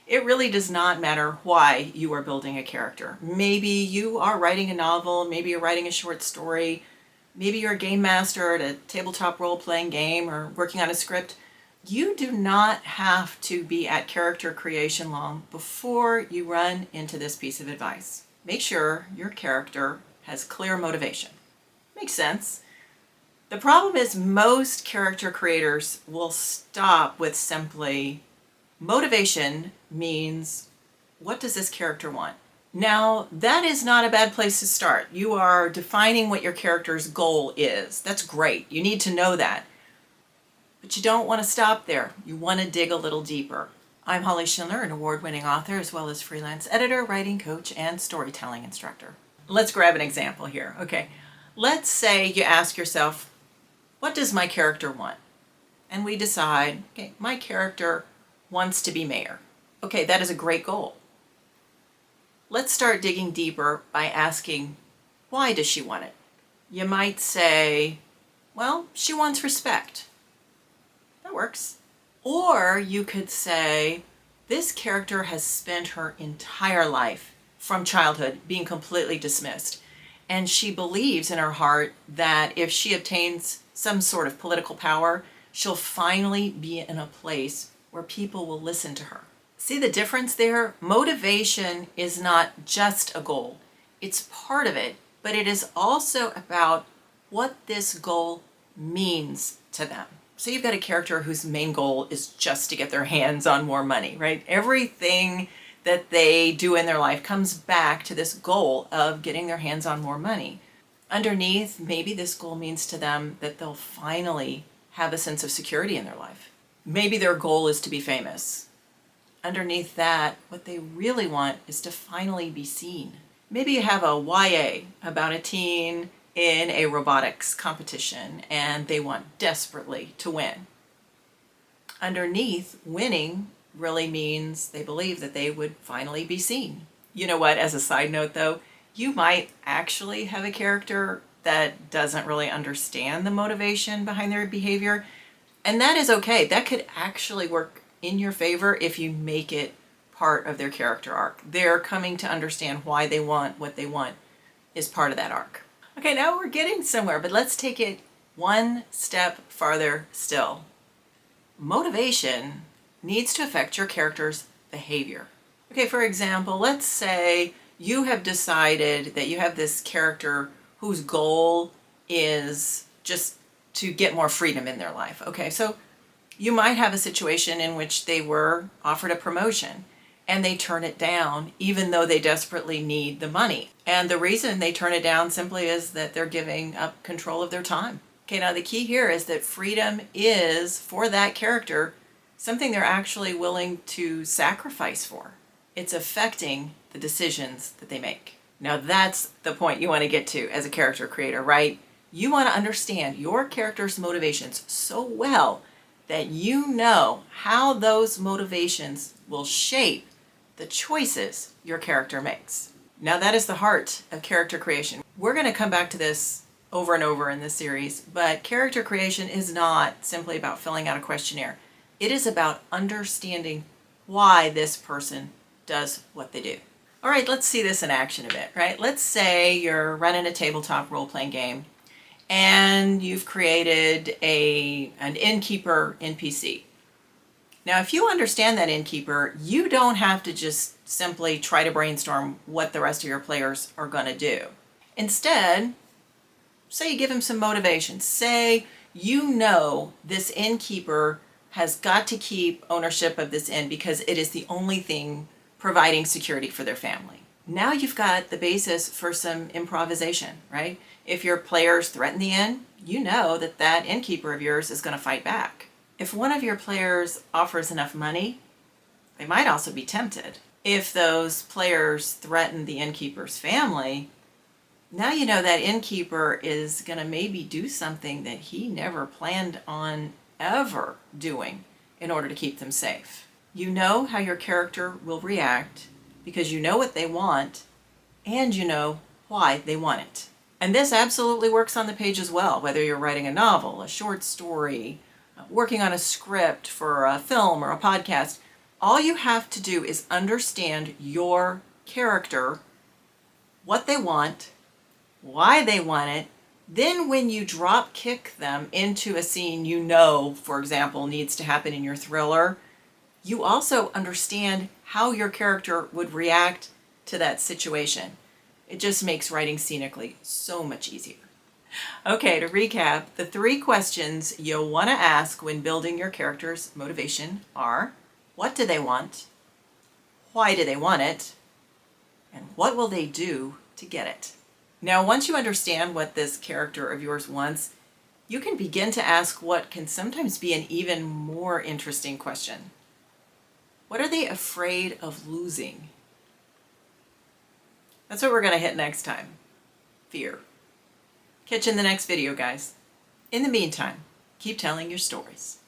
It really does not matter why you are building a character. Maybe you are writing a novel, maybe you're writing a short story, maybe you're a game master at a tabletop role-playing game or working on a script. You do not have to be at character creation long before you run into this piece of advice. Make sure your character has clear motivation. Makes sense. The problem is most character creators will stop with simply, motivation means, what does this character want? Now, that is not a bad place to start. You are defining what your character's goal is. That's great. You need to know that. But you don't want to stop there. You want to dig a little deeper. I'm Holly Schindler, an award-winning author as well as freelance editor, writing coach, and storytelling instructor. Let's grab an example here. Okay, let's say you ask yourself, what does my character want? And we decide, okay, my character wants to be mayor. Okay, that is a great goal. Let's start digging deeper by asking, why does she want it? You might say, well, she wants respect. That works. Or you could say, this character has spent her entire life from childhood being completely dismissed. And she believes in her heart that if she obtains some sort of political power, she'll finally be in a place where people will listen to her. See the difference there? Motivation is not just a goal. It's part of it, but it is also about what this goal means to them. So you've got a character whose main goal is just to get their hands on more money, right? Everything that they do in their life comes back to this goal of getting their hands on more money. Underneath, maybe this goal means to them that they'll finally have a sense of security in their life. Maybe their goal is to be famous. Underneath that, what they really want is to finally be seen. Maybe you have a YA about a teen in a robotics competition and they want desperately to win. Underneath, winning really means they believe that they would finally be seen. You know what, as a side note though, you might actually have a character that doesn't really understand the motivation behind their behavior, and that is okay. That could actually work in your favor if you make it part of their character arc. They're coming to understand why they want what they want is part of that arc. Okay, now we're getting somewhere, but let's take it one step farther still. Motivation needs to affect your character's behavior. Okay, for example, let's say you have decided that you have this character whose goal is just to get more freedom in their life. Okay, so you might have a situation in which they were offered a promotion and they turn it down even though they desperately need the money. And the reason they turn it down simply is that they're giving up control of their time. Okay, now the key here is that freedom is, for that character, something they're actually willing to sacrifice for. It's affecting the decisions that they make. Now that's the point you want to get to as a character creator, right? You want to understand your character's motivations so well that you know how those motivations will shape the choices your character makes. Now that is the heart of character creation. We're going to come back to this over and over in this series, but character creation is not simply about filling out a questionnaire. It is about understanding why this person does what they do. All right, let's see this in action a bit, right? Let's say you're running a tabletop role-playing game and you've created an innkeeper NPC. Now, if you understand that innkeeper, you don't have to just simply try to brainstorm what the rest of your players are going to do. Instead, say you give him some motivation. Say you know this innkeeper has got to keep ownership of this inn because it is the only thing providing security for their family. Now you've got the basis for some improvisation, right? If your players threaten the inn, you know that that innkeeper of yours is going to fight back. If one of your players offers enough money, they might also be tempted. If those players threaten the innkeeper's family, now you know that innkeeper is going to maybe do something that he never planned on ever doing in order to keep them safe. You know how your character will react because you know what they want and you know why they want it. And this absolutely works on the page as well, whether you're writing a novel, a short story, working on a script for a film or a podcast. All you have to do is understand your character, what they want, why they want it. Then when you drop kick them into a scene you know, for example, needs to happen in your thriller, you also understand how your character would react to that situation. It just makes writing scenically so much easier. Okay, to recap, the 3 questions you'll want to ask when building your character's motivation are: what do they want? Why do they want it? And what will they do to get it? Now, once you understand what this character of yours wants, you can begin to ask what can sometimes be an even more interesting question. What are they afraid of losing? That's what we're going to hit next time. Fear. Catch you in the next video, guys. In the meantime, keep telling your stories.